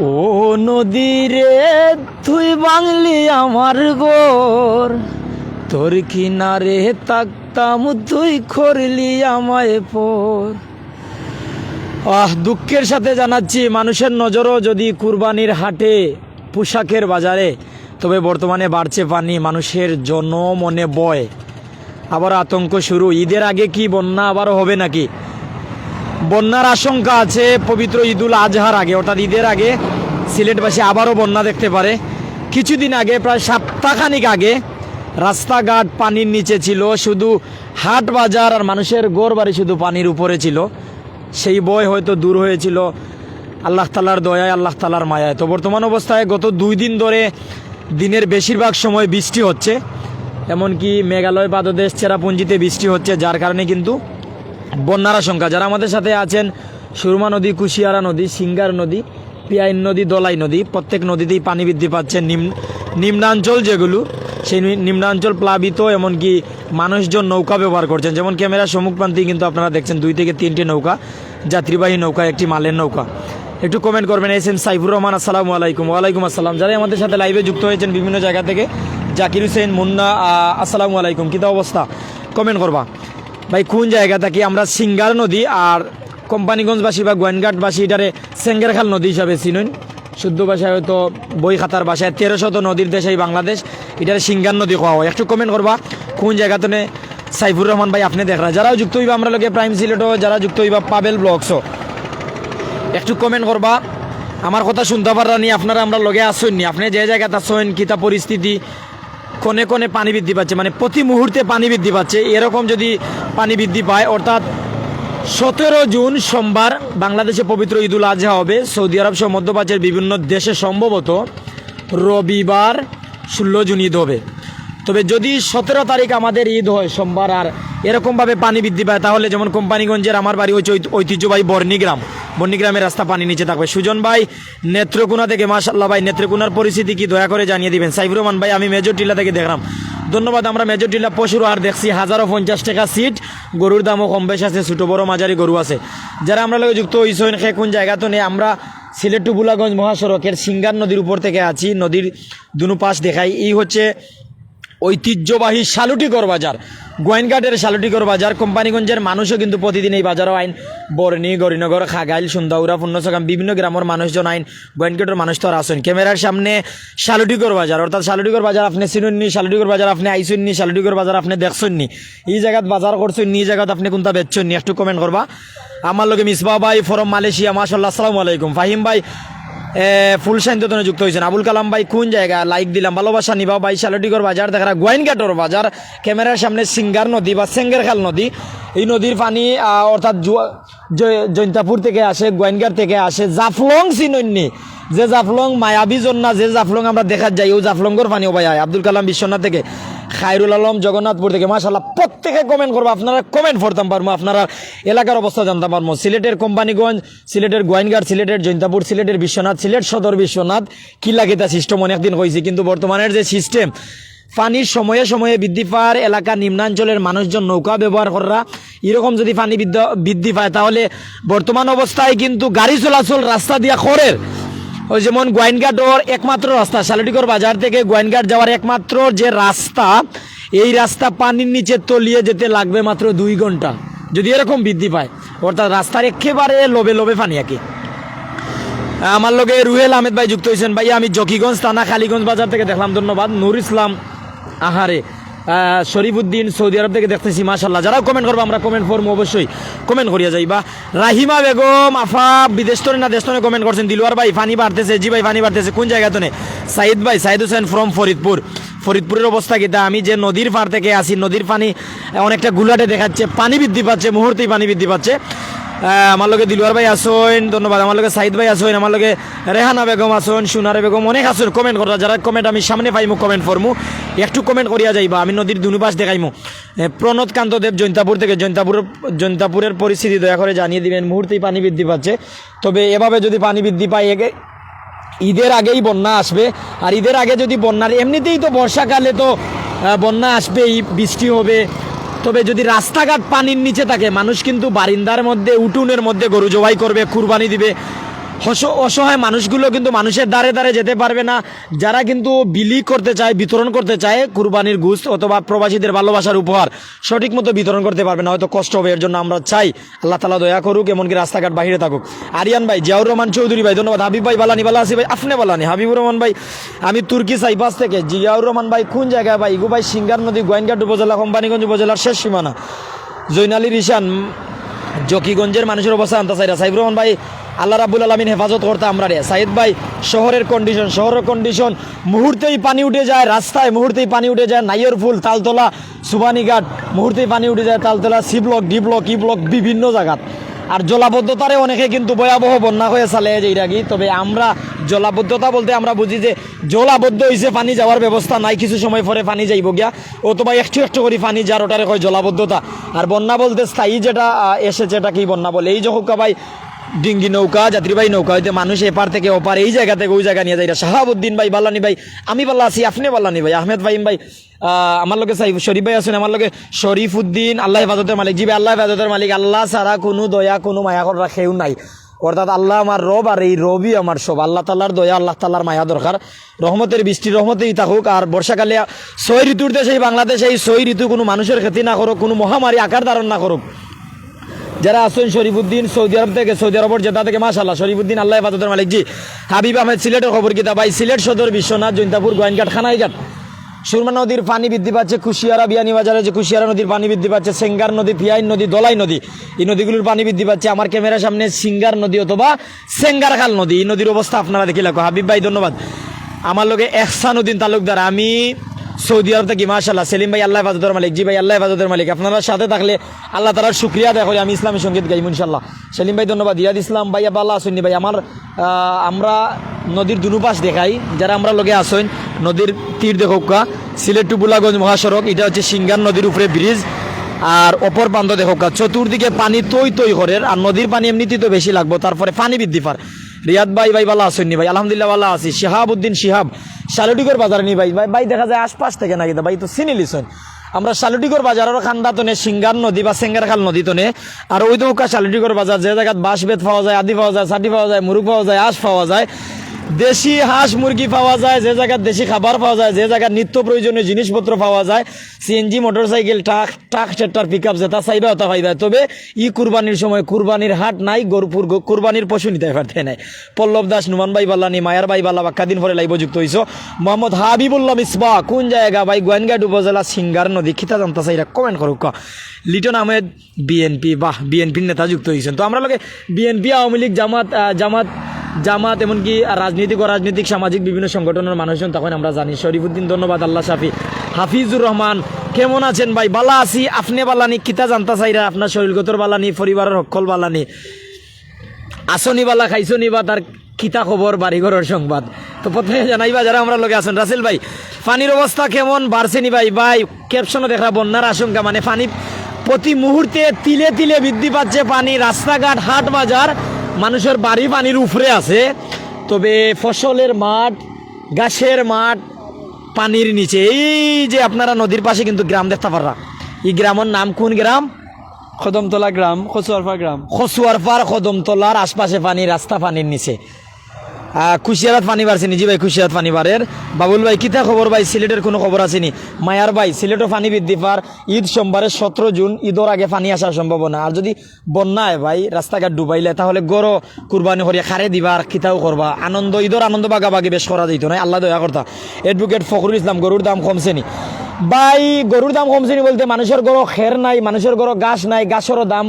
ও নদী রে তুই বাংলি আমার গোর, তোর কিনারে তাকতাম তুই করলি আমায় পর। দুঃখের সাথে জানাচ্ছি, মানুষের নজরও যদি কুরবানির হাটে পোশাকের বাজারে, তবে বর্তমানে বাড়ছে পানি, মানুষের জনমনে বয়, আবার আতঙ্ক শুরু। ঈদের আগে কি বন্যা আবারও হবে নাকি? বন্যার আশঙ্কা আছে পবিত্র ঈদুল আজহার আগে, অর্থাৎ ঈদের আগে সিলেটবাসী আবারও বন্যা দেখতে পারে। কিছুদিন আগে, প্রায় সপ্তাহখানিক আগে, রাস্তাঘাট পানির নিচে ছিল, শুধু হাট বাজার আর মানুষের ঘর বাড়ি শুধু পানির উপরে ছিল। সেই ভয় হয়তো দূর হয়েছিল আল্লাহ তাআলার দয়ায়, আল্লাহ তাআলার মায়ায়। তো বর্তমান অবস্থায় গত 2 দিন ধরে দিনের বেশিরভাগ সময় বৃষ্টি হচ্ছে, এমনকি মেঘালয় পাদদেশ চেরাপুঞ্জিতে বৃষ্টি হচ্ছে, যার কারণে কিন্তু বন্যার আশঙ্কা। যারা আমাদের সাথে আছেন, সুরমা নদী, কুশিয়ারা নদী, সিঙ্গার নদী, পিয়াইন নদী, দলাই নদী, প্রত্যেক নদীতেই পানি বৃদ্ধি পাচ্ছে। নিম্নাঞ্চল যেগুলো, সেই নিম্নাঞ্চল প্লাবিত, এমনকি মানুষজন নৌকা ব্যবহার করছেন। যেমন ক্যামেরার সম্মুখপ্রান্তেই কিন্তু আপনারা দেখছেন 2 থেকে 3টি নৌকা, যাত্রীবাহী নৌকা, একটি মালের নৌকা। একটু কমেন্ট করবেন। এস এম সাইফুর রহমান, আসসালামু আলাইকুম। ওয়ালাইকুম আসসালাম। যারা আমাদের সাথে লাইভে যুক্ত হয়েছেন বিভিন্ন জায়গা থেকে, জাকির হোসেন, মুন্না, আসসালামু আলাইকুম। কী অবস্থা? কমেন্ট করবা ভাই, কোন জায়গা থাকি আমরা? সিঙ্গার নদী আর কোম্পানিগঞ্জবাসী বা গোয়েনঘাটবাসী এটারে সেঙ্গেরখাল নদী হিসাবে চিনুন। শুদ্ধ ভাষায় হয়তো বই খাতার ভাষায় 1300 নদীর দেশ এই বাংলাদেশ, এটারে সিঙ্গার নদী খাওয়া হয়। একটু কমেন্ট করবা কোন জায়গাতে সাইফুর রহমান ভাই আপনি দেখরা। যারাও যুক্ত হইবা আমরা লোকে প্রাইম সিলেটও, যারা যুক্ত হইবা পাবেল ব্লগসও, একটু কমেন্ট করবা। আমার কথা শুনতে পারানি আপনারা, আমরা লগে আসেননি, আপনি যে জায়গাতে আসেন, কিতা পরিস্থিতি, কোনে কোনে পানি বৃদ্ধি পাচ্ছে, মানে প্রতি মুহূর্তে পানি বৃদ্ধি পাচ্ছে। এরকম যদি পানি বৃদ্ধি পায়, অর্থাৎ 17 জুন সোমবার বাংলাদেশে পবিত্র ঈদুল আজহা হবে। সৌদি আরব সহ মধ্যপ্রাচ্যের বিভিন্ন দেশে সম্ভবত রবিবার 16 জুন ঈদ হবে। তবে যদি 17 তারিখ আমাদের ঈদ হয় সোমবার, আর এরকমভাবে পানি বৃদ্ধি পায়, তাহলে যেমন কোম্পানিগঞ্জের আমার বাড়ি হচ্ছে ঐতিহ্যবাহী বর্ণিগ্রামের রাস্তা পানি নিচে থাকবে। সুজন ভাই নেত্রকোনা থেকে, মাশাআল্লাহ ভাই, নেত্রকোনার পরিস্থিতি কি দয়া করে জানিয়ে দিবেন। সাইফুর রহমান ভাই, আমি মেজর টিলা থেকে দেখলাম, ধন্যবাদ। আমরা মেজর টিলা পশুর আর দেখছি 1050 টাকা সিট, গরুর দামও কম বেশ আছে, ছোটো বড় মাঝারি গরু আছে। যারা আমরা লোক যুক্ত হইছেন, সে কোন জায়গা তো নেই, আমরা সিলেট টু বুলাগঞ্জ মহাসড়কের সিঙ্গার নদীর উপর থেকে আছি। নদীর দুনো পাশ দেখাই। এই হচ্ছে ঐতিহ্যবাহী শালুটিগড় বাজার, গোয়েনঘাটের শালুটিগড় বাজার। কোম্পানিগঞ্জের মানুষও কিন্তু প্রতিদিন এই বাজারও আইন, বরণী, গরিনগর, খাগাইল, সুন্দাউরা, পূর্ণসগাম, বিভিন্ন গ্রামের মানুষজন আইন, গোয়েনঘাটের মানুষ তো আর আসেন। ক্যামেরার সামনে শালুটিগড় বাজার, অর্থাৎ শালুটিগড় বাজার আপনি চিনুননি, শালুটিগড় বাজার আপনি আইসুননি, শালুটিগড় বাজার আপনি দেখছেননি, এই জায়গাত বাজার করছেননি, এই জায়গাত আপনি কোনটা বেচছেননি, একটু কমেন্ট করবা। আমার লগে মিসবাহ ভাই ফরম মালয়েশিয়া, মাশাআল্লাহ, আসসালামু আলাইকুম। ফাহিম ভাই ফুল সাইন্তনে যুক্ত হয়েছেন। আবুল কালাম ভাই কোন জায়গা, লাইক দিলাম, ভালোবাসা নিবা ভাই। শালুটিগড় বাজার দেখা, গোয়েনঘাটর বাজার, ক্যামেরার সামনে সিঙ্গার নদী বা সেঙ্গেরখাল নদী। এই নদীর পানি অর্থাৎ জৈন্তাপুর থেকে আসে, গোয়েনঘাট থেকে আসে। জাফলং চিনন্নি, যে জাফলং মায়াবী জন্না, যে জাফলং আমরা দেখা যাই, ওই জাফলঙ্গর পানিও ভাই হয়। আব্দুল কালাম বিশ্বনাথ থেকে, খায়রুল আলম জগন্নাথপুর থেকে, মাশাআল্লাহ প্রত্যেকে কমেন্ট করবো। আপনারা কমেন্ট পড়তাম পারবো, আপনারা এলাকার অবস্থা জানতাম পারবো। সিলেটের কোম্পানিগঞ্জ, সিলেটের গোয়েনঘাট, সিলেটের জৈন্তাপুর, সিলেটের বিশ্বনাথ, সিলেট সদর বিশ্বনাথ, কি লাগে তা সিস্টেম অনেকদিন হয়েছে, কিন্তু বর্তমানের যে সিস্টেম, পানির সময়ে সময়ে বৃদ্ধি পাওয়ার এলাকা, নিম্নাঞ্চলের মানুষজন নৌকা ব্যবহার করা, এরকম যদি পানি বৃদ্ধি পায়, তাহলে বর্তমান অবস্থায় কিন্তু গাড়ি চলাচল রাস্তা দিয়া খড়ের, ওই যেমন গোয়েনঘাটর একমাত্র রাস্তা, শালুটিগড় বাজার থেকে গোয়েনঘাট যাওয়ার একমাত্র যে রাস্তা, এই রাস্তা পানির নিচে তলিয়ে যেতে লাগবে মাত্র 2 ঘন্টা যদি এরকম বৃদ্ধি পায়। অর্থাৎ রাস্তার একেবারে লোবে লোবে পানি আঁকে। আমার লগে রুহেল আহমেদ ভাই যুক্ত হয়েছেন। ভাই আমি জকিগঞ্জ থানা কালীগঞ্জ বাজার থেকে দেখলাম, ধন্যবাদ। নুর ইসলাম আহারে, শরীফুদ্দিন সৌদি আরব থেকে দেখতেছি, মাশাআল্লাহ। যারা কমেন্ট করবো আমরা কমেন্ট করবো, অবশ্যই কমেন্ট করিয়া যাইবা। রাহিমা বেগম আফা বিদেশ তরে না দেশ তরে কমেন্ট করছেন। দিলওয়ার ভাই পানি বাড়তেছে, জি ভাই পানি বাড়তেছে, কোন জায়গা তো? সাইদ ভাই, সাইদ হোসেন ফ্রম ফরিদপুর। ফরিদপুরের অবস্থা কিতা? আমি যে নদীর পাড় থেকে আসি, নদীর পানি অনেকটা গুলাটে দেখাচ্ছে, পানি বৃদ্ধি পাচ্ছে, মুহূর্তেই পানি বৃদ্ধি পাচ্ছে। আমার লগে দিলওয়ার ভাই আসেন, ধন্যবাদ। আমার লগে সাইদ ভাই আসেন, আমার লগে রেহানা বেগম আসেন, সুনারে বেগম, অনেক আসেন কমেন্ট করা। যারা কমেন্ট আমি সামনে পাইমু কমেন্ট করমু, একটু কমেন্ট করিয়া যাইবা। আমি নদীর দুনুপাশ দেখাইমু। প্রণত কান্ত দেব জৈন্তাপুর থেকে, জৈন্তাপুরের পরিস্থিতি দয়া করে জানিয়ে দিবেন। মুহূর্তেই পানি বৃদ্ধি পাচ্ছে, তবে এভাবে যদি পানি বৃদ্ধি পায় ঈদের আগেই বন্যা আসবে। আর ঈদের আগে যদি বন্যার, এমনিতেই তো বর্ষাকালে তো বন্যা আসবেই, বৃষ্টি হবে। তবে যদি রাস্তাঘাট পানির নিচে থাকে, মানুষ কিন্তু বারিন্দার মধ্যে, উঠোনের মধ্যে গরু জবাই করবে, কুরবানি দিবে, অসহায় মানুষগুলো কিন্তু মানুষের দ্বারে দ্বারে যেতে পারবে না, যারা কিন্তু বিলি করতে চায়, বিতরণ করতে চায় কুরবানির গোশত অথবা প্রবাসীদের ভালোবাসার উপহার সঠিক মতো বিতরণ করতে পারবে না, হয়তো কষ্ট হবে। এর জন্য আমরা চাই আল্লাহ তাআলা দয়া করুক, এমনকি রাস্তাঘাট বাহিরে থাকুক। আরিয়ান ভাই, জিয়াউর রহমান চৌধুরী ভাই ধন্যবাদ। হাবিব ভাই বালানি বালা আসি ভাই, আপনি বালানি। হাবিবুর রহমান ভাই, আমি তুর্কি সাইপাস থেকে। জিয়াউর রহমান ভাই কোন জায়গায় ভাই? ইগু ভাই সিঙ্গার নদী, গোয়েনঘাট উপজেলা, কোম্পানিগঞ্জ উপজেলার শেষ সীমানা। জৈনালী রিশান, জকিগঞ্জের মানুষের অবস্থা আনতে চাইরা। সাইফুর রহমান ভাই, আল্লাহ রাব্বুল আলামিন হেফাজত করতে আমরা রে। সাইদ ভাই, শহরের কন্ডিশন মুহূর্তেই পানি উঠে যায়, রাস্তায় মুহূর্তেই পানি উঠে যায়। নাইয়ের ফুল, তালতলা, সুবানীঘাট মুহূর্তেই পানি উঠে যায়। Taltala, C block, D block, E block, বিভিন্ন জায়গাত। আর জলাবদ্ধতারে অনেকে কিন্তু ভয়াবহ বন্যা হয়ে চালে যেটা কি। তবে আমরা জলাবদ্ধতা বলতে আমরা বুঝি যে জলাবদ্ধ হয়েছে, পানি যাওয়ার ব্যবস্থা নাই, কিছু সময় পরে পানি যাইব গিয়া, অথবা একটু করে পানি যার, ওটারে কয় জলাবদ্ধতা। আর বন্যা বলতে স্থায়ী যেটা এসেছে, এটা কি বন্যা বলে? এই যখন ভাই ডিঙ্গি নৌকা, যাত্রীবাহী নৌকা হইতে মানুষ এপার থেকে ওপার, এই জায়গা থেকে ওই জায়গা নিয়ে যায়। শাহাবুদ্দিন ভাই বাল্লানি ভাই, আমি বাল্লা আছি, আপনি বাল্লানি ভাই। আহমেদ ভাইম ভাই, আমার লোকে শরীফ ভাই আছেন, আমার লোকে শরীফ উদ্দিন। আল্লাহ হেফাজতের মালিক। জি ভাই, আল্লাহ হেফাজতের মালিক। আল্লাহ ছাড়া কোনো দয়া, কোনো মায়া করা কেউ নাই। অর্থাৎ আল্লাহ আমার রব, আর এই রবই আমার সব। আল্লাহ তাল্লার দয়া, আল্লাহ তাল্লার মায়া দরকার। রহমতের বৃষ্টি রহমতেই থাকুক। আর বর্ষাকালে 6 ঋতুর দেশে বাংলাদেশে এই 6 ঋতু কোনো মানুষের ক্ষতি না করুক, কোনো মহামারী আকার ধারণ না করুক। যারা আছেন শরীফুদ্দিন সৌদি আরব থেকে, সৌদি আরবের জেদ্দা থেকে, মাশাআল্লাহ শরীফুদ্দিন, আল্লাহ হেফাজতের মালিক। জি হাবিব আহমেদ, সিলেটের খবর কিতা ভাই? সিলেট সদর, বিশ্বনাথ, জৈন্তাপুর, গোয়েনঘাট, খানাইঘাট। সুরমা নদীর পানি বৃদ্ধি পাচ্ছে। কুশিয়ারা, বিয়ানীবাজারে যে কুশিয়ারা নদীর পানি বৃদ্ধি পাচ্ছে। সেঙ্গার নদী, পিয়াইন নদী, দলাই নদী, এই নদীগুলোর পানি বৃদ্ধি পাচ্ছে। আমার ক্যামেরার সামনে সিঙ্গার নদী অথবা সেঙ্গারখাল নদী, এই নদীর অবস্থা আপনারা দেখে লাগো। হাবিব ভাই ধন্যবাদ। আমার লোকে এহসানুদ্দিন তালুকদার, আমি সৌদি আরব থেকে। মাশাআল্লাহ সেলিম ভাই, আল্লাহ হেফাজতের মালিক। জি ভাই, আল্লাহ হেফাজতের মালিক। আপনারা সাথে থাকলে আল্লাহ তাআলার শুকরিয়া আদায় করি। আমি ইসলামী সঙ্গীত গাইব ইনশাআল্লাহ। সেলিম ভাই ধন্যবাদ। ইয়াদ ইসলাম ভাই, আল্লাহ আসেননি ভাই। আমরা নদীর দুনুপাশ দেখাই, যারা আমরা লগে আসেন নদীর তীর দেখোকা। সিলেট টু বুলাগঞ্জ মহাসড়ক, এটা হচ্ছে সিঙ্গার নদীর উপরে ব্রিজ। আর অপর প্রান্ত দেখোকা, চতুর্দিকে পানি তৈ করে। আর নদীর পানি এমনিতেই তো বেশি লাগবো, তারপরে পানি বৃদ্ধি পার। রিয়াদ ভাই, ভাই ভালো আসেননি ভাই? আলহামদুলিল্লাহ ভালো আছি। শিহাবুদ্দিন শিহাব, শালুটিগর বাজার নি ভাই। ভাই দেখা যায় আশপাশ থেকে নাকি ভাই, তো চিনি লিছেন। আমরা শালুটিগর বাজারের খান্দা তনে সিঙ্গার নদী বা সেঙ্গারখাল নদী তনে। আর ওই দৌকা শালুটিগর বাজার, যে জায়গায় বাঁশ বেত পাওয়া যায়, আদি পাওয়া যায়, ছাটি পাওয়া যায়, মুরগ পাওয়া যায়, আঁশ পাওয়া যায়, দেশি হাঁস মুরগি পাওয়া যায়, যে জায়গায় দেশি খাবার পাওয়া যায়, যে জায়গায় নিত্য প্রয়োজনীয় জিনিসপত্র পাওয়া যায়, CNG motorcycle, truck tractor, pickup, যেটা চাইবে ওটা পাইবে। তবে কুরবানির সময় কুরবানির হাট নাই, গরুপুর কুরবানির পশু নিতে পারতে নাই। পল্লব দাস, নুমান ভাই বাল্লানি, মায়ার ভাই বাল্লা, বাক্কাদিন পরে লাইভ যুক্ত হইছ। মোহাম্মদ হাবিবুল্লাহ মিসবাহ, কোন জায়গা ভাই? গোয়েনঘাট উপজেলা, সিঙ্গার নদী। খিতা জানতে চাই, কমেন্ট করুক। লিটন আহমেদ, বিএনপি, বাহ, বিএনপির নেতা যুক্ত হয়েছেন। তো আমরা লোকে বিএনপি, আওয়ামী লীগ, জামাত এমনকি রাজনৈতিক সামাজিক বিভিন্ন সংগঠনের মানুষজন তখন আমরা জানি। শরীফুদ্দিন ধন্যবাদ। আল্লাহ শাফি, হাফিজুর রহমান কেমন আছেন ভাই? বালা আছি, আপনি বালানি? কিতা জানতা চাইরা, আপনার শরীরগতর বালানি, পরিবারের সকল বালানি, আসনি বালা, খাইছনি বা তার কিতা খবর, বাড়িঘরের সংবাদ। তো প্রথমে জানাইবা যারা আমরা লোকে আছেন। রাসেল ভাই, পানির অবস্থা কেমন? বাড়ছেনি ভাই? ভাই ক্যাপশনও দেখা, বন্যার আশঙ্কা, মানে পানি প্রতি মুহূর্তে তিলে তিলে বৃদ্ধি পাচ্ছে পানি। রাস্তাঘাট, হাট বাজার, মানুষের বাড়ি পানির উপরে আছে। তবে ফসলের মাঠ, গাছের মাঠ পানির নিচে। এই যে আপনারা নদীর পাশে কিন্তু গ্রাম দেখতে পাররা, এই গ্রামের নাম কোন গ্রাম? খদমতলা গ্রাম, খসুয়ারফা গ্রাম। খসুয়ারফার খদমতলার আশপাশে পানি, রাস্তা পানির নিচে। কুশিয়ারাত পানি বাড়ছে নি? জি ভাই, কুশিয়ারাত পানি বাড়ের। বাবুল ভাই, কিতা খবর ভাই? সিলেটের কোনো খবর আসেনি? মায়ার ভাই, সিলেটও পানি বৃদ্ধি পার। ঈদ সোমবারে 17 জুন, ঈদর আগে পানি আসার সম্ভাবনা। আর যদি বন্যায় ভাই রাস্তাঘাট ডুবাইলে, তাহলে গরো কুরবানি করিয়া খারে দিবা, আর কিতাও করবা। ঈদর আনন্দ বাগাবাগি বেশ করা যেত না, আল্লাহ দয়া করতা। অ্যাডভোকেট ফখরুল ইসলাম, গরুর দাম কমছে নি ভাই? গরুর দাম কমছে নি বলতে, মানুষের গরো খের নাই, মানুষের গরো ঘাস নাই, ঘাসেরও দাম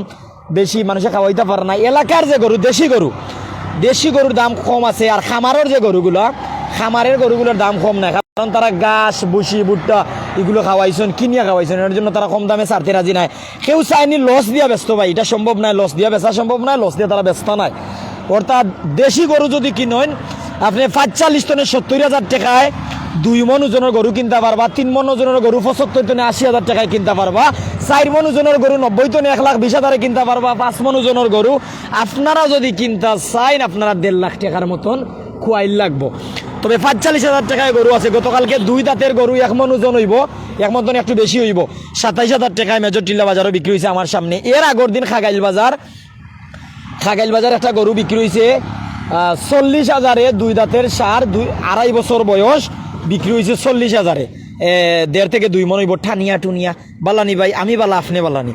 বেশি, মানুষে খাওয়াইতে পারে না। এলাকার যে গরু, দেশি গরুর দাম কম আছে। আর খামারের যে গরুগুলো, খামারের গরুগুলোর দাম কম নাই, কারণ তারা ঘাস, ভুসি, ভুট্টা এগুলো খাওয়াইছেন, কিনিয়া খাওয়াইছেন। এর জন্য তারা কম দামে ছাড়তে রাজি নাই। কেউ চায়নি লস দিয়া ব্যস্ত ভাই, এটা সম্ভব নয়। লস দিয়া বেচা সম্ভব নয়, লস দিয়ে তারা ব্যস্ত নাই। অর্থাৎ দেশি গরু যদি কিনেন আপনি 45 টনে 70,000 টাকায় 2 মন ওজনের গরু কিনতে পারবা, 3 মন ওজনের গরু 75 টনে 80,000 টাকায় কিনতে পারবা, 4 মন ওজনের গরু 90 টনে 1,20,000 কিনতে পারবা, 5 মন ওজনের গরু আপনারা যদি কিনতে চাইন আপনারা 1.5 লাখ টাকার মতন খুয়াইল লাগবো। তবে 45,000 টাকায় গরু আছে। গতকালকে 2 দাঁতের গরু 1 মন ওজন হইব, 1 মন একটু বেশি হইব, 27,000 টাকায় মেজর টিল্লা বাজারও বিক্রি হয়েছে আমার সামনে। এর আগের দিন খাগাইল বাজার একটা গরু বিক্রি হয়েছে 40,000-এ 2 দাঁতের সার 2.5 বছর বয়স বিক্রি হয়েছে 40,000-এ 1.5 থেকে 2 মন হইব ঠানিয়া টুনিয়া বালানি ভাই আমি বালা আপনি বালানি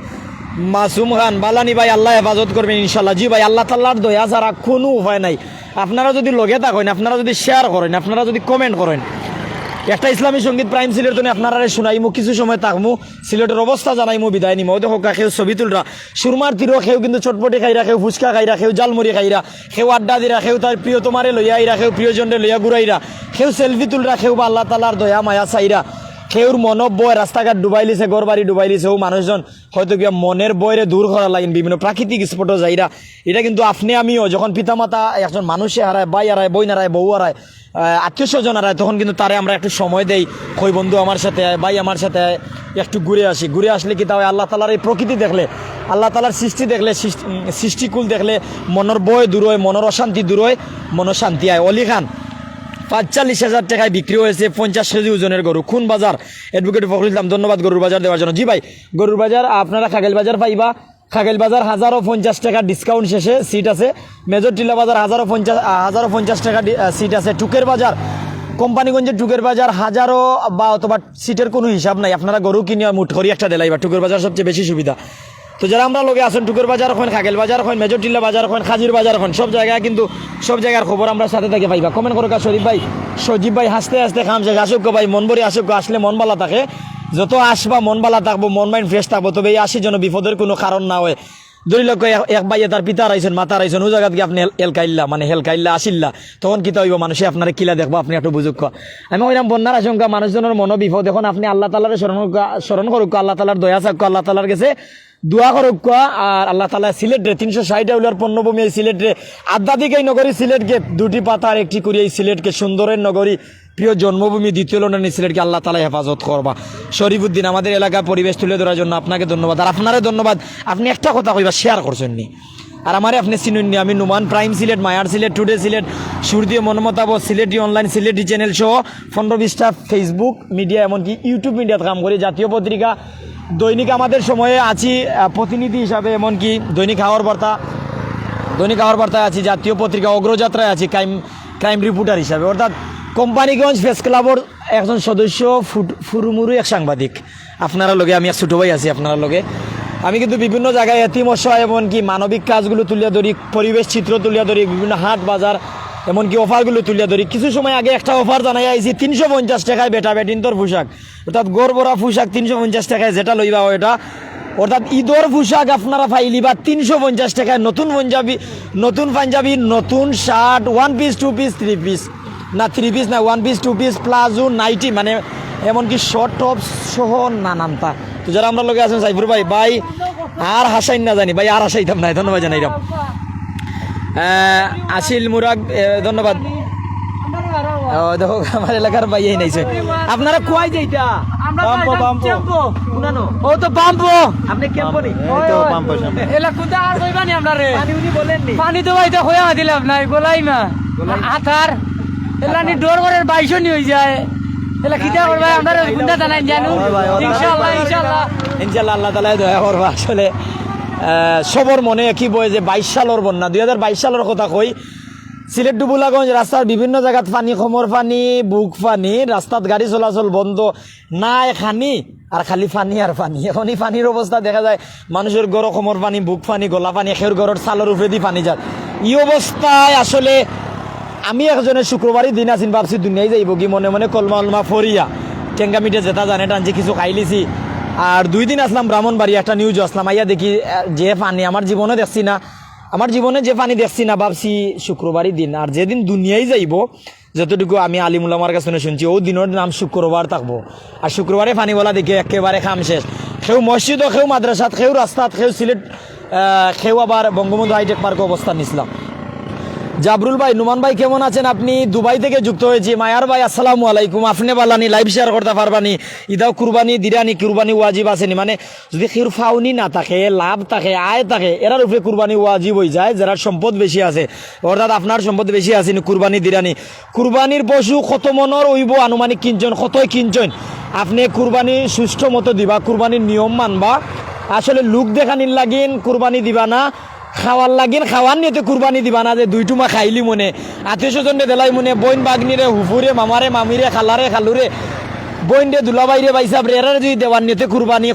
মাসুম খান বালানি ভাই আল্লাহ হেফাজত করবেন ইনশাল্লাহ জি ভাই আল্লাহ তাল্লাহর দয়া ছাড়া কোনো উপায় নাই আপনারা যদি লগে থাকেন আপনারা যদি শেয়ার করেন আপনারা যদি কমেন্ট করেন একটা ইসলামী সঙ্গীত প্রাইম সিলেট আপনারা শুনাইমু কিছু সময় থাকমু সিলেটের অবস্থা জানাইমু বিদায় নিমু ওদের হোকা খেউ ছবি তুলরা সুরমার তীরও খেউ কিন্তু চটপটি খাইরা খেউ ফুচকা খাইরা খেউ জালমুড়ি খাইরা খেউ আড্ডা দিরা খেউ তার প্রিয় তোমারে লইয়া আইরা খেউ প্রিয়জনরে লইয়া ঘুরাইরা খেউ সেলফি তুলরা খেউ বা আল্লাহ তালার দয়া মায়া চাইরা খেউর মনব বয় রাস্তাঘাট ডুবাই লিছে ঘর বাড়ি ডুবাই লিছে ও মানুষজন হয়তো গিয়া মনের বয়রে দূর করা লাগেন বিভিন্ন প্রাকৃতিক স্পটও যাইরা এটা কিন্তু আপনি আমিও যখন পিতামাতা একজন মানুষে হারায় ভাই হারায় বই হারায় বউ হারায় আত্মীয় স্বজন হারায় তখন কিন্তু তারে আমরা একটু সময় দেই কই বন্ধু আমার সাথে আয় ভাই আমার সাথে আয় একটু ঘুরে আসি ঘুরে আসলে কি তা হয় আল্লাহ তালার এই প্রকৃতি দেখলে আল্লাহ তালার সৃষ্টি দেখলে সৃষ্টিকুল দেখলে মনের বয় দূর হয় মনের অশান্তি দূর হয় মনশান্তি আয় অলি খান 45,000 টাকায় বিক্রি হয়েছে 50 কেজি ওজনের গরু কোন বাজার অ্যাডভোকেট ফখরুল ইসলাম ধন্যবাদ গরুর বাজার দেওয়ার জন্য জি ভাই গরুর বাজার আপনারা খাগেল বাজার পাইবা খাগেল বাজার 1,050 টাকা ডিসকাউন্ট শেষে সিট আছে মেজর টিলা বাজার 1,050 টাকা সিট আছে টুকের বাজার কোম্পানিগঞ্জের টুকের বাজার 1000 বা অথবা সিটের কোনো হিসাব নাই আপনারা গরু কিনে মুঠ করি একটা দেলাইবা টুকের বাজার সবচেয়ে বেশি সুবিধা তো যারা আমরা লোকে আসেন টুকের বাজার এখন খাগেল বাজার এখন মেজর টিল্লা বাজার এখন খাজির বাজার এখন সব জায়গায় কিন্তু সব জায়গার খবর আমরা সাথে থেকে পাইবা কমেন্ট করো শরীফ ভাই সজীব ভাই হাসতে হাসতে খাম শেষ আসুক ভাই মন ভরে আসুক আসলে মন ভালো থাকে যত আসবা মন ভালো থাকবো মন মাইন্ড ফ্রেশ থাকবো তবে এই আসি যেন বিপদের কোনো কারণ না হয় ধরি লোক এক ভাইয়ে তার পিতা রাইছেন মাতা রাইছেন ও জায়গাত আপনি হেলকাইল্লা মানে হেলকাইল্লা আসিল্লা তখন কি হইব মানুষে আপনার কিলা দেখবো আপনি একটু বুঝুক আমি কইলাম বন্যার আশঙ্কা মানুষজনের মনো বিপদ এখন আপনি আল্লাহ তালার স্মরণ করুক আল্লাহ তালার দয়া চাক আল্লাহ তালার গেছে দোয়া করুক আর আল্লাহ তালা সিলেটে 360 উলার পণ্যভূমি এই সিলেটে আধ্যাত্মিক এই নগরী সিলেটকে 2টি পাতার একটি করি এই সিলেটকে সুন্দরের নগরী প্রিয় জন্মভূমি দ্বিতীয় লন্ডনের সিলেটকে আল্লাহ তালা হেফাজত করবা শরীফুদ্দিন আমাদের এলাকার পরিবেশ তুলে ধরার জন্য আপনাকে ধন্যবাদ আর আপনারও ধন্যবাদ আপনি একটা কথা কইবা শেয়ার করছেন নি আর আমারে আপনি চিনুননি আমি নুমান প্রাইম সিলেট মায়ার সিলেট টুডে সিলেট সুরদীয় মনমতাব সিলেটি অনলাইন সিলেটি চ্যানেল সহ 15-20টা ফেসবুক মিডিয়া এমনকি ইউটিউব মিডিয়াতে কাম করি জাতীয় পত্রিকা দৈনিক আমাদের সময়ে আছি প্রতিনিধি হিসাবে এমনকি দৈনিক হাওয়ার বার্তায় আছি জাতীয় পত্রিকা অগ্রযাত্রায় আছি ক্রাইম রিপোর্টার হিসাবে অর্থাৎ কোম্পানিগঞ্জ প্রেস ক্লাবর একজন সদস্য ফুরুমুরু এক সাংবাদিক আপনারা লগে আমি এক ছোটো ভাই আছি আপনারা লগে আমি কিন্তু বিভিন্ন জায়গায় এতিম অসহায় এমনকি মানবিক কাজগুলো তুলিয়া ধরি পরিবেশ চিত্র তুলিয়া ধরি বিভিন্ন হাট বাজার এমনকি অফারগুলো তুলিয়া ধরি কিছু সময় আগে একটা অফার জানাই আইছি 350 টাকায় বেটা বেটিন্তর পোশাক অর্থাৎ গোর বড়া পোশাক 350 টাকায় যেটা লইবা এটা অর্থাৎ ঈদর পোশাক আপনারা পাইলিবা 350 টাকায় নতুন পাঞ্জাবি নতুন শার্ট 1 পিস 2 পিস 3 পিস না 3 পিস না 1 পিস 2 পিস প্লাজো নাইটি মানে এমনকি শর্ট টপ সহ নানানটা তো যারা আমরা লোকে আছেন সাইফুর ভাই আর হাসাইন না জানি ভাই আর হাসাইতাম না ধন্যবাদ জানাইলাম আসিল মুরাগ ধন্যবাদ দেখো আমার এলাকার ভাই এই নাইছে আপনারা কোয়াই যাইতা ও তো পাম্পো আপনি কেমন এলাকা আর কইবানি আপনারে পানি উনি বলেননি পানি তো ভাই তো হইয়া দিলাম নাই গোলাই না আথার এলানি ডোর করে 22 নি হই যায় এলা কিটা করবা আমরা গুন্ডা জানাই জানু ইনশাআল্লাহ আল্লাহ তাআলা দয়া করবা আসলে সবর মনে কি বয় যে 22 সালের বন্যা 2022 সালের কথা কই সিলেট ডুবুলাগঞ্জ রাস্তার বিভিন্ন জায়গাত পানি খমর পানি বুক পানি রাস্তাত গাড়ি চলাচল বন্ধ নাই খানি আর খালি পানি আর পানি এখন এই পানির অবস্থা দেখা যায় মানুষের গড় খমর পানি বুক পানি গলা পানি খের গড়ের চালের উপরে দিয়ে পানি যায় এই অবস্থায় আসলে আমি একজনের শুক্রবারই দিন আছি ভাবছি দুনিয়ায় যাইব কি মনে মনে কলমা অলমা ফরিয়া টেঙ্গা মিটে যেটা জানে টানছি কিছু খাইলিছি আর 2 দিন আসলাম ব্রাহ্মণবাড়ি একটা নিউজ আসলাম আইয়া দেখি যে পানি আমার জীবনে দেখছি না আমার জীবনে যে পানি দেখছি না ভাবছি শুক্রবারই দিন আর যেদিন দুনিয়ায় যাইব যতটুকু আমি আলিমুল আমার কাছে শুনছি ও দিনের নাম শুক্রবার থাকবো আর শুক্রবারে পানিওয়ালা দেখে একেবারে খাম শেষ কেউ মসজিদও কেউ মাদ্রাসাত কেউ রাস্তাত কেউ সিলেট কেউ আবার বঙ্গবন্ধু হাইটেক পার্কে অবস্থান নিছিলাম জাবরুল ভাই নুমান ভাই কেমন আছেন আপনি দুবাই থেকে যুক্ত হয়েছি মায়ার ভাই আসসালামু আলাইকুম আপনি বালানি লাইভ শেয়ার করতে পারবানি ইদাও কুরবানি দিরানি কুরবানি ওয়াজিব আসেনি মানে যদি কেউ ফাউনি না থাকে লাভ থাকে আয় থাকে এরার উপরে কুরবানি ওয়াজিব হয়ে যায় যারা সম্পদ বেশি আছে অর্থাৎ আপনার সম্পদ বেশি আছে কুরবানি দিরানি কুরবানির পশু কত মনের হইব আনুমানিক কিনছেন কতই কিনছেন আপনি কুরবানি সুষ্ঠু মতো দিবা কুরবানির নিয়ম মানবা আসলে লুক দেখানির লাগিন কুরবানি দিবা না খাওয়ার লাগিন খাওয়ার নিয়ে কুরবানি দিবা না যে 2 টুমা খাইলি মনে আত্মীয় স্বজন দেলাই মনে বইন বাগনিরে হুফুরে মামারে মামিরে খালারে খালুরে বইন রে দুলাবাইরে বাইসাব রে এরা যদি দেওয়ার নিতে কুরবানি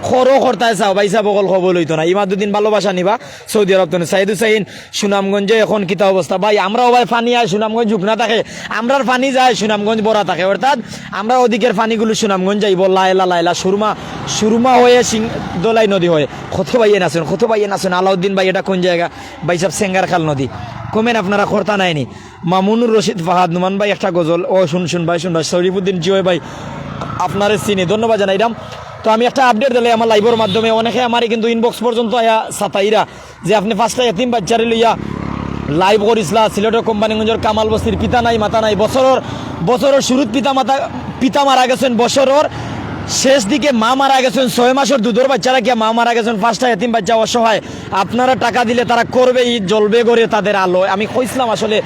খরো করতায় চাও বাইসা বকল খবর লইতো না ইমা দুদিন ভালোবাসা নিবা সৌদি আরব তো সাইদ হুসাইন সুনামগঞ্জে এখন কিতা অবস্থা ভাই আমরাও ভাই পানি আয় সুনামগঞ্জ ঝুঁকনা থাকে আমরার পানি যায় সুনামগঞ্জ বড়া থাকে অর্থাৎ আমরা ওদিকের পানিগুলো সুনামগঞ্জ যাইব লাইলা লাইলা সুরমা হয়ে দোলাই নদী হয়ে কত ভাইয়ে নাচেন আলাউদ্দিন ভাই এটা কোন জায়গা বাইসাব সেঙ্গার খাল নদী কমেন আপনারা খরতা নাইনি মামুনুর রশিদ ফাহাদ নুমান ভাই একটা গজল ও শুন ভাই শরীফুদ্দিন জিওয় ভাই আপনারে চিনি ধন্যবাদ জানাইলাম তো আমি একটা আপডেট দিলে আমার লাইভের মাধ্যমে অনেকে আমারই কিন্তু ইনবক্স পর্যন্ত আয়া সাতাইরা যে আপনি ফার্স্টে এতিম বাচ্চারে লইয়া লাইভ করিসলা সিলেটের কোম্পানিগঞ্জের কামাল বস্তির পিতা নাই মাতা নাই বছরের শুরুত পিতা মারা গেছেন বছরের শেষ দিকে মা মারা গেছেন 6 মাসের দুধের বাচ্চারা কি মা মারা গেছেন ফার্স্টে এতিম বাচ্চা অসহায় আপনারা টাকা দিলে তারা করবে ঈদ জ্বলবে করে তাদের আলো আমি কইছিলাম আসলে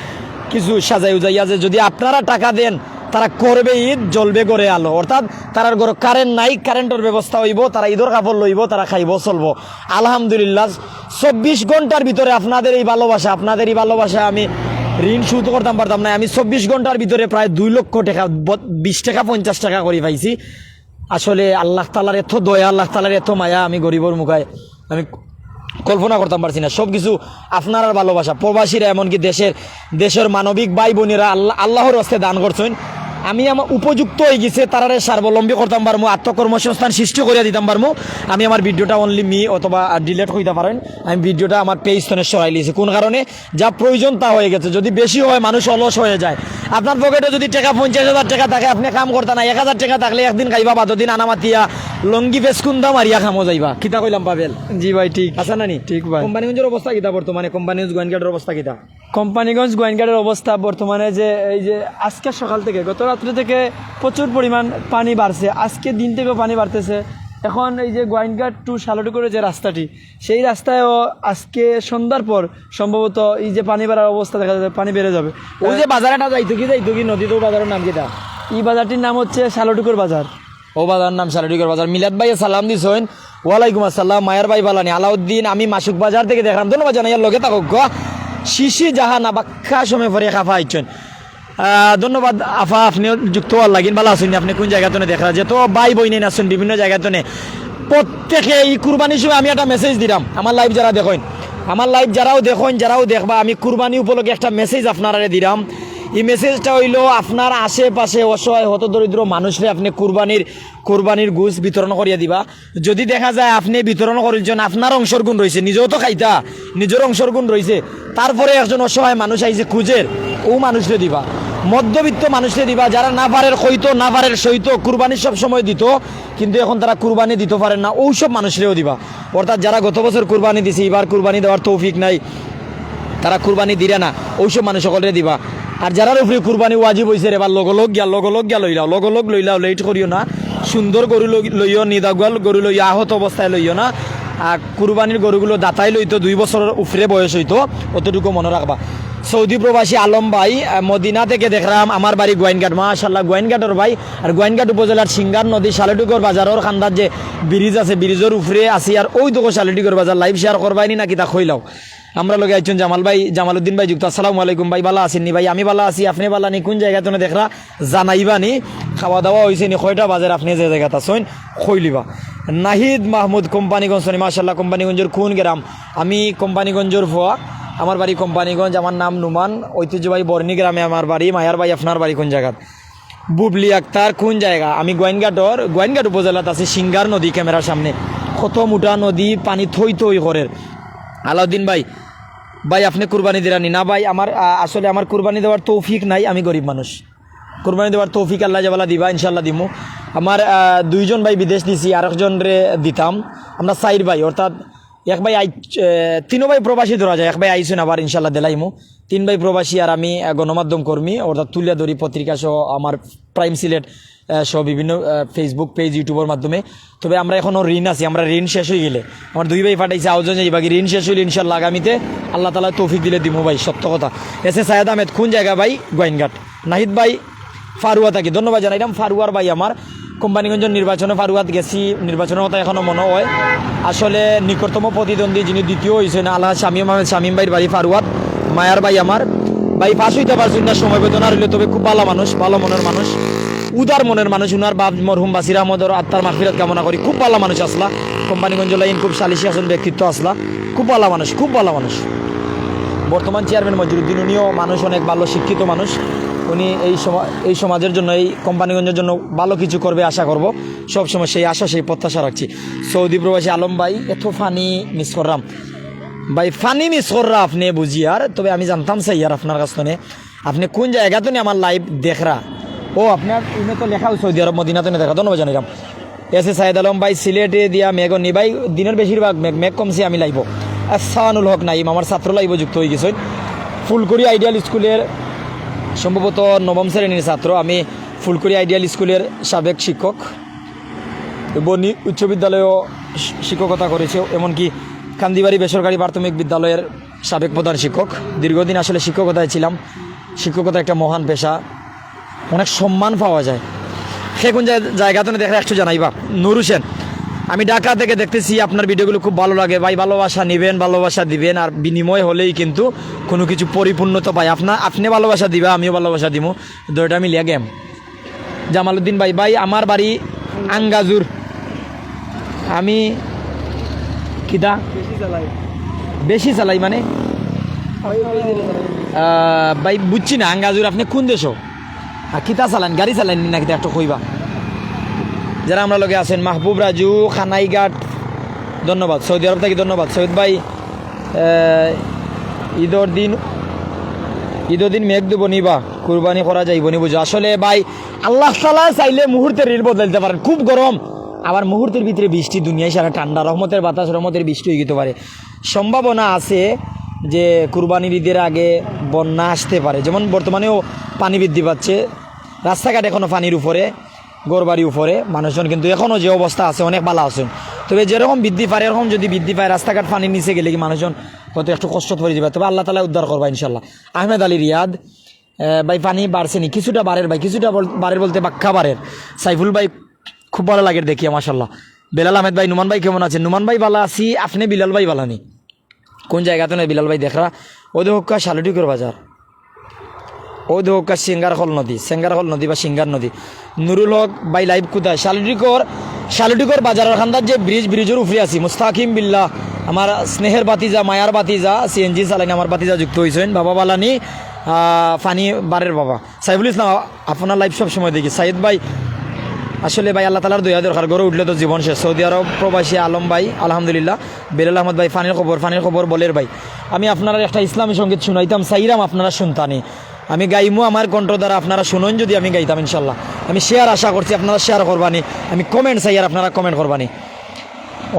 কিছু সাজাই উজাইয়া যে যদি আপনারা টাকা দেন তারা করবে ঈদ জ্বলবে করে আলো অর্থাৎ তারার ঘরে কারেন্ট নাই কারেন্টের ব্যবস্থা হইব তারা ঈদের কাপড় লইব তারা খাইব চলবো আলহামদুলিল্লাহ 24 ঘন্টার ভিতরে আপনাদের এই ভালোবাসা আমি ঋণ শোধ করতাম পারতাম না আমি 24 ঘন্টার ভিতরে প্রায় 2 লক্ষ টাকা 20 টাকা 50 টাকা করে পাইছি আসলে আল্লাহ তাআলার এত দয়া আল্লাহ তাআলার এত মায়া আমি গরিবের মুখায় আমি কল্পনা করতাম পারছি না সব কিছু আপনার ভালোবাসা প্রবাসীরা এমনকি দেশের মানবিক ভাই বোনেরা আল্লাহর হস্তে দান করছেন আমি আমার উপযুক্ত হয়ে গেছে তারারে স্বাবলম্বী করতাম পারবো আত্মকর্মসংস্থান সৃষ্টি করে দিতাম পারবো আমি আমার ভিডিওটা অনলি অথবা ডিলেট হইতে পারেন আমি ভিডিওটা আমার পেজ স্তনে সরাই লিয়েছি কোন কারণে যা প্রয়োজন তা হয়ে গেছে যদি বেশি হয় মানুষ অলস হয়ে যায় আপনার পকেটে যদি টাকা 50,000 টাকা থাকে আপনি কাম করতে না 1,000 টাকা থাকলে একদিন খাইবা 12 দিন আনামাতিয়া লঙ্গি ফেসকুন্দা মারিয়া খামো যাইবা কিতা কইলাম পাবেল জি ভাই ঠিক আচ্ছা নানি ঠিক ভাই কোম্পানিগঞ্জের অবস্থা কিতা বর্তমানে কোম্পানিগঞ্জ গোয়েনঘাটের অবস্থা কিতা কোম্পানিগঞ্জ গোয়েনঘাটের অবস্থা বর্তমানে যে এই যে আজকে সকাল থেকে গত রাত্রে থেকে প্রচুর পরিমাণ পানি বাড়ছে আজকে দিন থেকেও পানি বাড়তেছে এখন এই যে গোয়েনঘাট টু শালটুকুরের যে রাস্তাটি সেই রাস্তায়ও আজকে সন্ধ্যার পর সম্ভবত এই যে পানি বাড়ার অবস্থা দেখা যাবে পানি বেড়ে যাবে ওই যে বাজারটা যাইতো কি নদীতে বাজারের নাম কিতা এই বাজারটির নাম হচ্ছে শালটুকুর বাজার ও বাজারের নাম শালটুকুর বাজার মিলাদ ভাই সালাম দিছেন ওয়ালাইকুম আসসালাম মায়ার ভাই বালানি আলাউদ্দিন আমি মাসুক বাজার থেকে দেখলাম ধন্যবাদ জানাই লগে থাকুক শিশি জাহানা বাক্কা সময় পরে খাফা আইছেন ধন্যবাদ আফা আপনিও যুক্ত হওয়ার লাগিন ভালো আছেন আপনি কোন জায়গাতে দেখা যায় তো ভাই বই নিয়ে আসছেন বিভিন্ন জায়গাতে প্রত্যেকে এই কুরবানির সময় আমি একটা মেসেজ দিলাম আমার লাইভ যারা দেখেন আমার লাইভ যারাও দেখবা আমি কুরবানি উপলক্ষে একটা মেসেজ আপনারা দিলাম এই মেসেজটা হইল আপনার আশেপাশে অসহায় হতদরিদ্র মানুষরে আপনি কুরবানির গুছ বিতরণ করিয়া দিবা যদি দেখা যায় আপনি বিতরণ করেছেন আপনার অংশর গুণ রয়েছে নিজেও তো খাইতা নিজের অংশর গুণ রয়েছে তারপরে একজন অসহায় মানুষ আইছে খুঁজের ও মানুষরে দিবা মধ্যবিত্ত মানুষরে দিবা যারা না পারের হইতো না পারের সইতো কুরবানি সব সময় দিত কিন্তু এখন তারা কুরবানি দিতে পারেন না ওই সব মানুষরেও দিবা অর্থাৎ যারা গত বছর কুরবানি দিছে এবার কুরবানি দেওয়ার তৌফিক নাই তারা কুরবানি দিলে না ওইসব মানুষ সকলরে দিবা আর যারার উপরে কুরবানি ওয়াজিব হয়েছে এবার লগলগ গিয়া লইলাও লেট করিও না সুন্দর গরু লইও নিদাগুয়াল গরু লইয়া আহত অবস্থায় লইও না আর কুরবানির গরুগুলো দাতাই লইতো 2 বছরের উপরে বয়স হইতো অতটুকু মনে রাখবা সৌদি প্রবাসী আলম ভাই মদিনা থেকে দেখলাম আমার বাড়ি গোয়েনঘাট মাশাআল্লাহ গোয়েনঘাটের ভাই আর গোয়েনঘাট উপজেলার সিঙ্গার নদী শালটুকর বাজারের খান্দার যে ব্রিজ আছে ব্রিজের উপরে আসি আর ওই দেখো শালটুকর বাজার লাইভ শেয়ার করবাইনি নাকি তা কইলাও আমরা লগে আইছেন জামালউদ্দিন ভাই যুক্ত আসসালামু আলাইকুম ভাই ভালো আছেন নি ভাই আমি ভালো আছি আপনি ভালো নি কোন জায়গা তুমি দেখরা জানাইবানি খাওয়া দাওয়া হয়েছে নি কয়টা বাজার আপনি যে জায়গাটা আছেন কইলিবা নাহিদ মাহমুদ কোম্পানিগঞ্জ মাশাআল্লাহ কোম্পানিগঞ্জের কোন গ্রাম আমি কোম্পানিগঞ্জের ফুয়া আমার বাড়ি কোম্পানিগঞ্জ আমার নাম নুমান ঐতিহ্যবাহী বর্ণি গ্রামে আমার বাড়ি মায়ার ভাই আপনার বাড়ি কোন জায়গা বুবলি আক্তার কোন জায়গা আমি গোয়েনঘাট উপজেলাতে আছি সিঙ্গার নদী ক্যামেরার সামনে কত মোটা নদী পানি থই করে আলাউদ্দিন ভাই আপনি কুরবানি দিলানি না ভাই আমার আসলে আমার কুরবানি দেওয়ার তৌফিক নাই আমি গরিব মানুষ কুরবানি দেওয়ার তৌফিক আল্লাহ জাবালা দিবা ইনশাল্লাহ দিমু আমার 2 জন ভাই বিদেশ দিছি আর একজন রে দিতাম আমরা 4 ভাই অর্থাৎ এক ভাই 3 ভাই প্রবাসী ধরা যায় এক ভাই আইসুন আবার ইনশাল্লাহ দিলাইমু 3 ভাই প্রবাসী আর আমি গণমাধ্যম কর্মী অর্থাৎ তুলিয়া দড়ি পত্রিকা সহ আমার প্রাইম সিলেট সহ বিভিন্ন ফেসবুক পেজ ইউটিউবের মাধ্যমে তবে আমরা এখনও ঋণ আছি আমরা ঋণ শেষ হয়ে গেলে আমার 2 ভাই পাঠাইছে আউজন এই বাকি ঋণ শেষ হইলে ইনশাল্লাহ আগামীতে আল্লাহ তাআলা তৌফিক দিলে দিমু ভাই সত্য কথা এসে সায়েদ আহমেদ কোন জায়গা ভাই গোয়েনঘাট নাহিদ ভাই ফারুয়া থাকি ধন্যবাদ জানাইলাম ফারুয়ার ভাই আমার কোম্পানিগঞ্জের নির্বাচনে ফারুয়াত গেছি, নির্বাচনের কথা এখনও মনে হয়। আসলে নিকটতম প্রতিদ্বন্দ্বী যিনি দ্বিতীয় হয়েছেন আল্লাহ শামীম আহমেদ শামীম ভাইয়ের বাড়ি ফারুয়াত, মায়ার ভাই আমার ভাই পাশ হইতে পারছেন না, সময় বেদনা রইল, তবে খুব ভালো মানুষ, ভালো মনের মানুষ, উদার মনের মানুষ। উনার বাপ মরহুম বাসির আহমদের আত্মার মাগফিরাত কামনা করি। খুব ভালো মানুষ আসলা, কোম্পানিগঞ্জ লাইন খুব সালিশি আসল ব্যক্তিত্ব আসলা, খুব ভালো মানুষ, খুব ভালো মানুষ। বর্তমান চেয়ারম্যান মজিরুদ্দিন, উনিও মানুষ, অনেক ভালো শিক্ষিত মানুষ। উনি এই সমাজের জন্য, এই কোম্পানিগঞ্জের জন্য ভালো কিছু করবে আশা করব, সবসময় সেই আশা সেই প্রত্যাশা রাখছি। সৌদি প্রবাসী আলম ভাই, এত ফানি মিস করলাম ভাই, ফানি মিস কররা আপনি বুঝি আর। তবে আমি জানতাম চাই আর আপনার কাছ থেকে আপনি কোন জায়গাতে আমার লাইভ দেখরা। ও আপনার ইমে তো লেখা সৌদি আরব মদিনাতে দেখা, ধন্যবাদ জানিলাম। এস এ সাইদ আলম ভাই, সিলেটে দিয়া মেঘনি ভাই, দিনের বেশিরভাগ মেঘ কমছে আমি লাইব। আসানুল হক নাইম, আমার ছাত্র লাইব যুক্ত হয়ে গেছেন। ফুলকড়ি আইডিয়াল স্কুলের সম্ভবত নবম শ্রেণীর ছাত্র। আমি ফুলকড়ি আইডিয়াল স্কুলের সাবেক শিক্ষক, বনি উচ্চ বিদ্যালয়েও শিক্ষকতা করেছে, এমনকি কান্দিবাড়ি বেসরকারি প্রাথমিক বিদ্যালয়ের সাবেক প্রধান শিক্ষক। দীর্ঘদিন আসলে শিক্ষকতায় ছিলাম। শিক্ষকতা একটা মহান পেশা, অনেক সম্মান পাওয়া যায়। সে কোন জায়গাতে দেখা একটু জানাইবা। নুর হোসেন, আমি ঢাকা থেকে দেখতেছি আপনার ভিডিওগুলো খুব ভালো লাগে ভাই, ভালোবাসা নেবেন, ভালোবাসা দিবেন, আর বিনিময় হলেই কিন্তু কোনো কিছু পরিপূর্ণতা পাই। আপনি ভালোবাসা দিবা, আমিও ভালোবাসা দিব, দুইটা মিলিয়া গেম। জামালউদ্দিন ভাই, ভাই আমার বাড়ি আঙ্গাজুর, আমি কিতা বেশি চালাই মানে ভাই বুঝছি না। আঙ্গাজুর আপনি কোন দেশও কিতা চালান, গাড়ি চালান না কিতা একটা কইবা। যারা আমরা লগে আছেন, মাহবুব রাজু খানাইঘাট, ধন্যবাদ। সৌদি আরব থেকে ধন্যবাদ। সৈয়দ ভাই, ঈদর দিন মেঘ দেবো নিবা, কুরবানি করা যাইব নি বুঝো। আসলে ভাই আল্লাহ তাআলা চাইলে মুহূর্তের ঋণ বদলাইতে পারেন। খুব গরম, আবার মুহূর্তের ভিতরে বৃষ্টি, দুনিয়ায় সারা ঠান্ডা, রহমতের বাতাস, রহমতের বৃষ্টি হয়ে যেতে পারে। সম্ভাবনা আছে যে কুরবানির ঈদের আগে বন্যা আসতে পারে। যেমন বর্তমানেও পানি বৃদ্ধি পাচ্ছে, রাস্তাঘাট এখনও পানির উপরে, গড়বাড়ির উপরে, মানুষজন কিন্তু এখনও যে অবস্থা আছে অনেক ভালো আছেন। তবে যেরকম বৃদ্ধি পায় এরকম যদি বৃদ্ধি পায়, রাস্তাঘাট পানির নিচে গেলে কি মানুষজন হয়তো একটু কষ্ট পড়ে যাবে। তবে আল্লাহ তাআলা উদ্ধার করবা ইনশাল্লাহ। আহমেদ আলী রিয়াদ ভাই, পানি বাড়ছে নি, কিছুটা বাড়ের ভাই, কিছুটা বাড়ের বলতে বাক্কা বাড়ের। সাইফুল ভাই, খুব ভালো লাগে দেখি মাশাল্লাহ। বেলাল আহমেদ ভাই, নুমান ভাই কেমন আছেন? নুমান ভাই ভালো আছি, আপনি বিলাল ভাই ভালো নি? কোন জায়গাতে নয় বিলাল ভাই দেখরা? ওদহক্কা শালুটিকর বাজার, ওদহক্কা সিঙ্গারখল নদী বা সিঙ্গার নদী। নুরুল হক ভাই লাইভ কোথায়? শালুটিকর বাজারের খান্দার যে ব্রিজের উপরে আছি। মুস্তাকিম বিল্লাহ, আমার স্নেহের বাতিজা, মায়ার বাতিজা, সিএনজি চালানি আমার বাতিজা যুক্ত হয়েছেন। বাবা বালানি ফানি বারের বাবা। সাইফুল ইসলাম, আপনার লাইভ সব সময় দেখি। সাইদ ভাই, আসলে ভাই আল্লাহ তালার দয়া দরকার, গড়ে উঠলে তো জীবন শেষ। সৌদি আরব প্রবাসী আলম ভাই, আলহামদুলিল্লাহ। বেলাল আহমদ ভাই, ফানির খবর বলের ভাই। আমি আপনারা একটা ইসলামী সঙ্গীত শুনাইতাম চাইরাম, আপনারা শুনতানি। আমি গাইমু, আমার কণ্ঠ দ্বারা আপনারা শুনুন, যদি আমি গাইতাম ইনশাল্লাহ। আমি শেয়ার আশা করছি, আপনারা শেয়ার করবানি। আমি কমেন্ট চাই আর আপনারা কমেন্ট করবানি।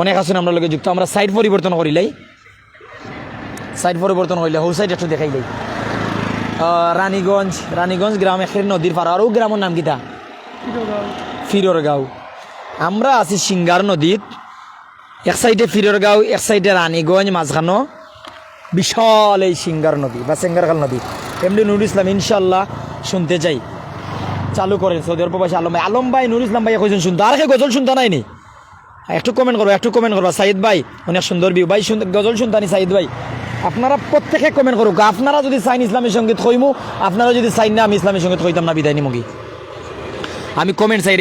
অনেক আসুন আমরা লোকে যুক্ত। আমরা সাইড পরিবর্তন করিলাই, হৌ সাইড একটু দেখাইলাই। রানীগঞ্জ গ্রাম, একের নদীর পাড়া। আরও গ্রামের নাম কিতা? ফিররগাঁও। আমরা আছি সিঙ্গার নদীত, এক সাইডে ফিররগাঁও, এক সাইডে রানীগঞ্জ, মাঝখানো বিশাল এই সিঙ্গার নদী বা সেঙ্গারখাল নদী। এমনি নুর ইসলাম ইনশাল্লাহ শুনতে চাই, চালু করেন সৌদি আরব প্রবাসী আলম ভাই। নুর ইসলাম ভাই কইছেন শুনতে, আর গজল শুনতে নাইনি? একটু কমেন্ট করবা। সাইদ ভাই, অনেক সুন্দর ভিউ ভাই, গজল শুনতানি সাইদ ভাই। আপনারা প্রত্যেকে কমেন্ট করুক। আপনারা যদি চাইন ইসলামী সঙ্গীত কইমু, আপনারা যদি চাইন না আমি ইসলামী সঙ্গীত কইতাম না, বিদায় নিমুগি। আমি কমেন্ট চাই,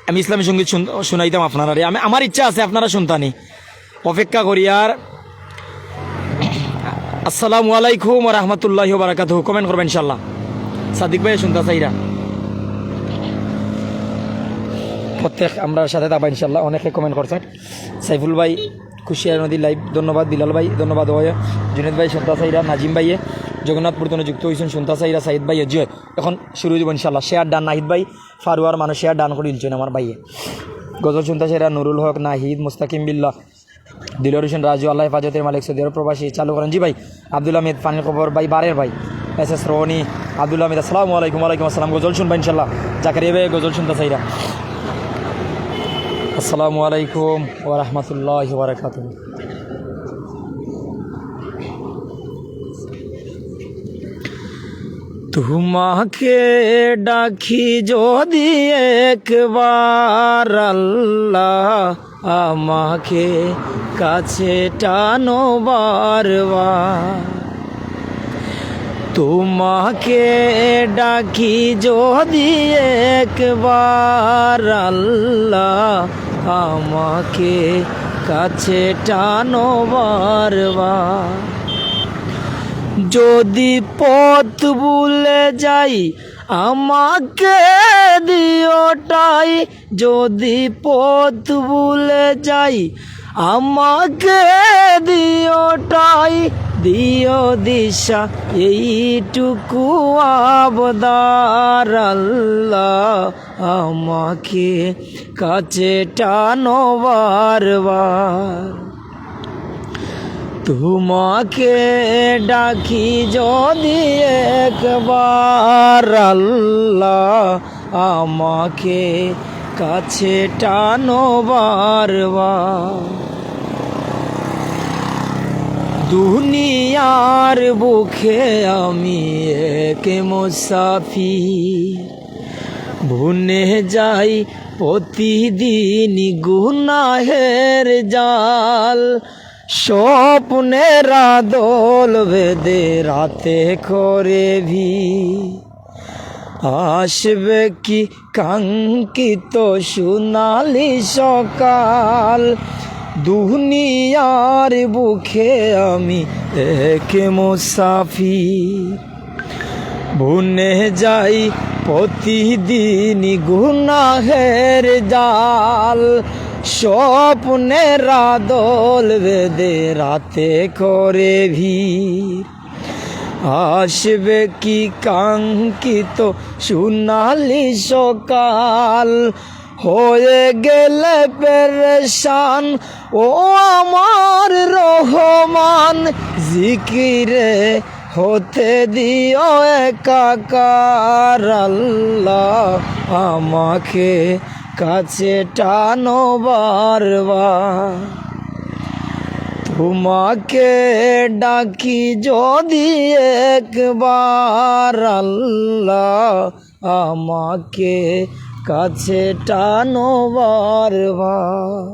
আমি ইসলামী সঙ্গীত শুনাইতাম আপনারা। আমার ইচ্ছা আছে আপনারা শুনতানি, অপেক্ষা করি। আর আসসালামু আলাইকুম ওয়া রাহমাতুল্লাহি ওয়া বারাকাতুহু। কমেন্ট করবেন ইনশাল্লাহ। সাদিক ভাই শুনতা চাইরা প্রত্যেক আমরা সাথে থাকবা ইনশাল্লাহ। অনেকে কমেন্ট করছেন। সাইফুল ভাই, খুশিয়া নদী লাইভ, ধন্যবাদ। বিলাল ভাই ধন্যবাদ। জুনেদ ভাই শুনতা চাইরা, নাজিম ভাইয়ে জগন্নাথপুর তো যুক্ত হয়েছেন শুনতা চাইরা, সাইদ ভাই জয়। এখন শুরু হয়ে যাব ইনশাল্লাহ। শেয়ার ডান, নাহিদ ভাই ফারুয়ার মানুষ শেয়ার ডান করে দিলছেন আমার ভাইয়ে। গজল শুনতা চাইরা, নুরুল হক, নাহিদ, মুস্তাকিম বিল্লাহ, দিলর হোসেন রাজু, আল্লাহ হেফাজতের মালিক, সৌদি আরব প্রবাসী, চালু করেন। জি ভাই আব্দুল হামিদ, পানির খবর ভাই, বারের ভাই, এস এস রনি, আব্দুল হামিদ, আসসালামু আলাইকুম। ওয়ালাইকুম আসসালাম। গজল শুনবা ইনশাল্লাহ। জাকারিয়া ভাই গজল শুনতা চাইরা। আসসালামু আলাইকুম ওয়া রাহমাতুল্লাহি ওয়া বারাকাতুহু। তো তোমাকে ডাকি যদি একবার আল্লাহ আমাকে কাছে টানো বারবার, তোমাকে ডাকি যদি একবার আল্লাহ আমাকে কাছে টানো বারবার। যদি পথ ভুলে যাই আমাকে দিওটাই, যদি পথ ভুলে যাই আমাকে দিওটাই, দিও দিশা এইটুকু আবদার আল্লাহ আমাকে কাছে টানো বারবার। তোমাকে ডাকি যদি একবার আল্লাহ আমাকে কাছে টানো বারবার। দুনিয়ার বুকে আমি এক মুসাফির, ভুনে যাই প্রতিদিন গুনাহের জাল, স্বপ্নের দোল বেঁধে রাতে করে আসবে কি কাঙ্ক্ষিত সোনালি সকাল। দুনিয়ার বুকে আমি এক মুসাফির, ভুনে যাই প্রতিদিন গুনাহের জাল, স্বপ্নের দোল বেঁধে রাতে করে আসবে কি কাঙ্ক্ষিত সোনালি সকাল। হয়ে গেলে পেরেশান ও আমার রহমান, জিকিরে হতে দিও একাকার আল্লাহ আমাকে কাছে টানো বারবার। তোমাকে ডাকি যদি একবার আল্লাহ আমাকে কাছে টানো বারবার।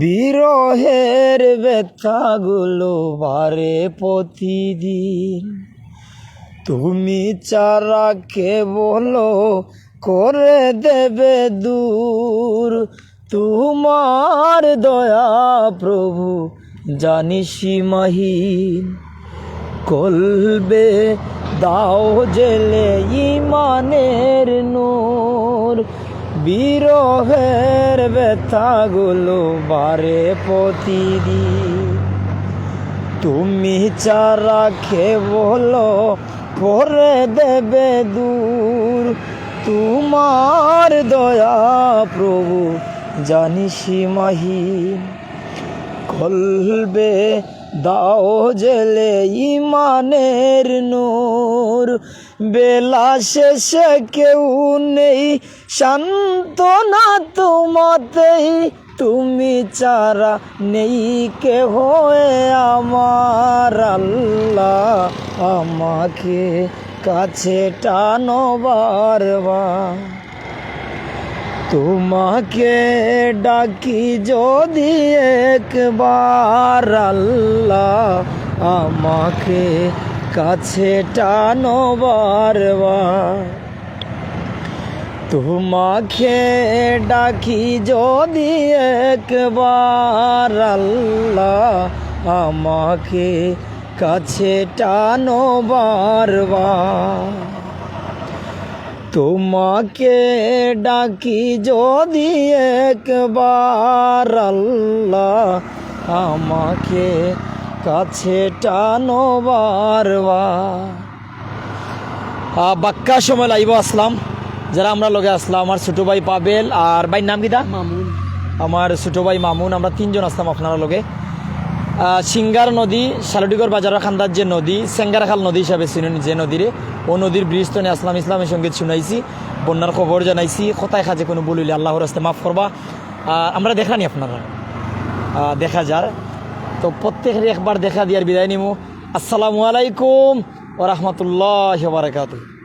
বিরহের ব্যথাগুলো বারে প্রতিদিন, তুমি চারা কে বলো করে দেবে দূর। তোমার দয়া প্রভু জানি সীমাহীন, কলবে দাও জেলে ইমানের নূর। বিরহের ব্যথাগুলো বারে প্রতিদিন, তুমি চারা কে বলো করে দেবে দূর। তোমার দয়া প্রভু জানি সীমাহীন, কলবে দাও জেলে ইমানের নূর। বেলা শেষে কেউ নেই সান্ত্বনা তোমাতেই, তুমি চারা নেই কেহ আমার আল্লাহ আমাকে কাছে টানো বারবার। তোমাকে ডাকি যদি একবার আল্লাহ আমাকে কাছে টানো বারবার। তোমাকে ডাকি যদি একবার আল্লাহ আমাকে কাছে টানো বারবার। তোমাকে ডাকি যদি একবার আল্লাহ আমাকে কাছে টানো বারবার। বাক্কা সময় লাইব আসলাম, যারা আমরা লগে আসলাম আমার ছোটো ভাই পাবেল আর ভাইয়ের নাম কিটা মামুন, আমার ছোটো ভাই মামুন, আমরা তিনজন আসলাম আপনারা লগে। সিঙ্গার নদী শালুটিগড় বাজারের খান্দার যে নদী সেঙ্গারাখাল নদী হিসাবে চিনুন, যে নদীরে ও নদীর ব্রিজ তো আসলাম, ইসলামের সঙ্গীত শুনাইছি, বন্যার খবর জানাইছি, কোথায় খাজে কোনো বলিলে আল্লাহর রাস্তায় মাফ করবা। আমরা দেখানি আপনারা দেখা যার তো প্রত্যেকের একবার দেখা দিয়ার বিদায় নিমু। আসসালামু আলাইকুম ওয়া রাহমাতুল্লাহি ওয়া বারাকাতুহু।